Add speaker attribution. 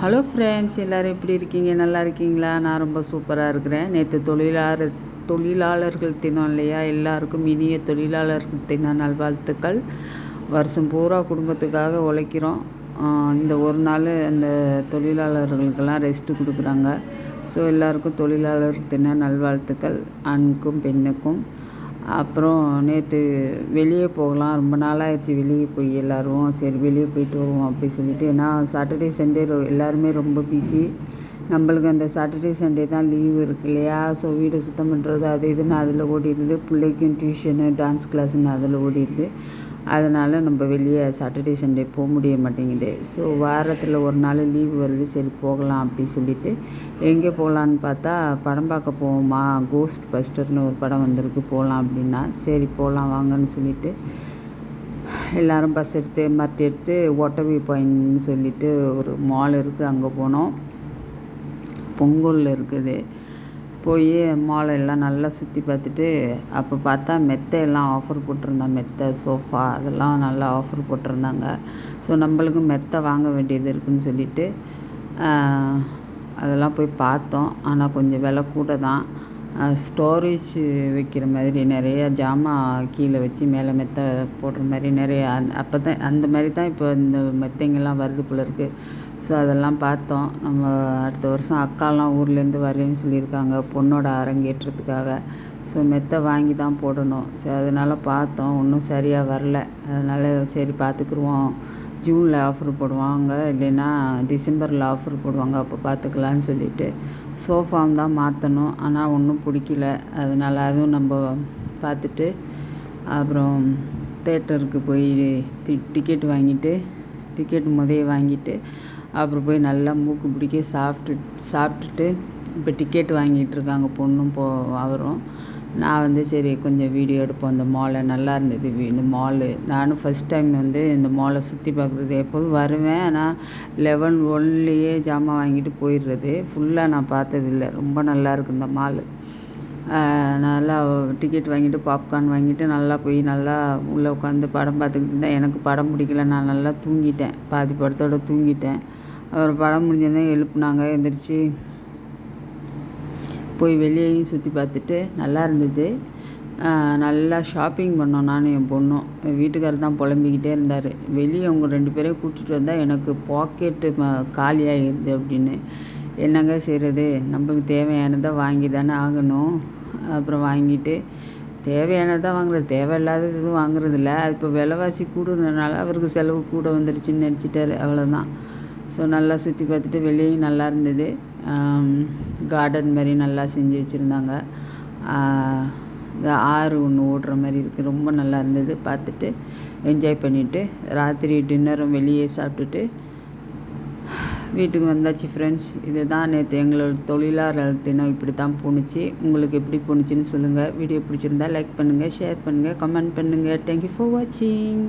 Speaker 1: Hello friends, எல்லோரும் எப்படி இருக்கீங்க? நல்லா இருக்கீங்களா? நான் ரொம்ப சூப்பராக இருக்கிறேன். நேற்று தொழிலாளர்கள் தினம் இல்லையா? எல்லாருக்கும் இனிய தொழிலாளர்கள் தின நல்வாழ்த்துக்கள். வருஷம் பூரா குடும்பத்துக்காக உழைக்கிறோம். இந்த ஒரு நாள் அந்த தொழிலாளர்களுக்கெல்லாம் ரெஸ்ட்டு கொடுக்குறாங்க. ஸோ எல்லாருக்கும் தொழிலாளர் தின நல்வாழ்த்துக்கள், ஆணுக்கும் பெண்ணுக்கும். அப்புறம் நேற்று வெளியே போகலாம், ரொம்ப நாளாகிடுச்சு வெளியே போய் எல்லோரும். சரி வெளியே போயிட்டு வருவோம் அப்படி சொல்லிட்டு. ஏன்னா சாட்டர்டே சண்டே எல்லாருமே ரொம்ப பிஸி. நம்மளுக்கு அந்த சாட்டர்டே சண்டே தான் லீவு இருக்கு இல்லையா? ஸோ வீடு சுத்தம் பண்ணுறது அது இதுன்னு அதில் ஓடிடுது. பிள்ளைக்கும் டியூஷனு டான்ஸ் கிளாஸுன்னு அதில் ஓடிடுது. அதனால் நம்ம வெளியே சாட்டர்டே சண்டே போக முடிய மாட்டேங்குது. ஸோ வாரத்தில் ஒரு நாள் லீவு வருது, சரி போகலாம் அப்படி சொல்லிவிட்டு எங்கே போகலான்னு பார்த்தா படம் பார்க்க போவோமா, கோஸ்ட் பஸ்டர்னு ஒரு படம் வந்திருக்கு, போகலாம் அப்படின்னா. சரி போகலாம் வாங்கன்னு சொல்லிவிட்டு எல்லோரும் பஸ் எடுத்து எம்ஆர்டி எடுத்து ஒட்டவி பாயிண்ட்னு சொல்லிவிட்டு ஒரு மால் இருக்குது, அங்கே போனோம். பொங்கலில் இருக்குது. போய் மாலை எல்லாம் நல்லா சுற்றி பார்த்துட்டு அப்போ பார்த்தா மெத்தையெல்லாம் ஆஃபர் போட்டிருந்தாங்க. மெத்தை, சோஃபா அதெல்லாம் நல்லா ஆஃபர் போட்டிருந்தாங்க. ஸோ நம்மளுக்கும் மெத்தை வாங்க வேண்டியது இருக்குதுன்னு சொல்லிவிட்டு அதெல்லாம் போய் பார்த்தோம். ஆனால் கொஞ்சம் விலை கூட தான். ஸ்டோரேஜ் வைக்கிற மாதிரி நிறைய ஜாமான் கீழே வச்சு மேலே மெத்தை போடுற மாதிரி நிறைய அப்போ தான் அந்த மாதிரி தான் இப்போ இந்த மெத்தைங்கெல்லாம் வருது போல இருக்குது. ஸோ அதெல்லாம் பார்த்தோம். நம்ம அடுத்த வருஷம் அக்காலாம் ஊர்லேருந்து வரேன்னு சொல்லியிருக்காங்க பொண்ணோட அரங்கேற்றத்துக்காக. ஸோ மெத்தை வாங்கி தான் போடணும். ஸோ அதனால் பார்த்தோம், ஒன்றும் சரியாக வரல. அதனால் சரி பார்த்துக்குருவோம், ஜூனில் ஆஃபர் போடுவாங்க, இல்லைன்னா டிசம்பரில் ஆஃபர் போடுவாங்க, அப்போ பார்த்துக்கலான்னு சொல்லிவிட்டு சோஃபாவும் தான் மாற்றணும். ஆனால் ஒன்றும் பிடிக்கல. அதனால் அதுவும் நம்ம பார்த்துட்டு அப்புறம் தேட்டருக்கு போய் டிக்கெட் வாங்கிட்டு அப்புறம் போய் நல்லா மூக்கு பிடிக்க சாப்பிட்டுட்டு இப்போ டிக்கெட் வாங்கிட்டு இருக்காங்க பொண்ணும் அவரும். நான் சரி கொஞ்சம் வீடியோ எடுப்போம். அந்த மாலை நல்லா இருந்தது. இந்த மாலு நானும் ஃபஸ்ட் டைம் இந்த மாலை சுற்றி பார்க்குறது. எப்போதும் வருவேன், ஆனால் 11 ஜாமான் வாங்கிட்டு போயிடுறது. ஃபுல்லாக நான் பார்த்ததில்ல. ரொம்ப நல்லா இருக்குது இந்த மாலு. நல்லா டிக்கெட் வாங்கிட்டு பாப்கார்ன் வாங்கிட்டு நல்லா போய் நல்லா உள்ளே உட்காந்து படம் பார்த்துக்கிட்டு இருந்தேன். எனக்கு படம் பிடிக்கல, நான் நல்லா தூங்கிட்டேன், பாதி படத்தோடு தூங்கிட்டேன். அப்புறம் படம் முடிஞ்சோடனே எழுப்புனாங்க, எழுந்திரிச்சு போய் வெளியேயும் சுற்றி பார்த்துட்டு நல்லா இருந்தது. நல்லா ஷாப்பிங் பண்ணோம் நானும் என் பொண்ணும். வீட்டுக்காரர் தான் புலம்பிக்கிட்டே இருந்தார், வெளியே அவங்க 2 பேரையும் கூட்டிகிட்டு வந்தால் எனக்கு பாக்கெட்டு காலியாகிடுது அப்படின்னு. என்னங்க செய்கிறது, நம்மளுக்கு தேவையானதை வாங்கி தானே ஆகணும். அப்புறம் வாங்கிட்டு தேவையானதான் வாங்குறது, தேவையில்லாதது எதுவும் வாங்குறதில்ல. அது இப்போ விலைவாசி கூடுறதுனால அவருக்கு செலவு கூட வந்துடுச்சுன்னு நினச்சிட்டாரு, அவ்வளோதான். ஸோ நல்லா சுற்றி பார்த்துட்டு வெளியேயும் நல்லா இருந்தது. கார்டன் மாதிரி நல்லா செஞ்சு வச்சுருந்தாங்க. இந்த ஆறு ஒன்று ஓடுற மாதிரி இருக்குது, ரொம்ப நல்லா இருந்தது. பார்த்துட்டு என்ஜாய் பண்ணிவிட்டு ராத்திரி டின்னரும் வெளியே சாப்பிட்டுட்டு வீட்டுக்கு வந்தாச்சு ஃப்ரெண்ட்ஸ். இதுதான் நேற்று எங்களோட தொழிலாளர் தினம் இப்படி தான் போணுச்சு. உங்களுக்கு எப்படி போணுச்சுன்னு சொல்லுங்கள். வீடியோ பிடிச்சிருந்தா லைக் பண்ணுங்கள், ஷேர் பண்ணுங்கள், கமெண்ட் பண்ணுங்கள். தேங்க்யூ ஃபார் வாட்சிங்.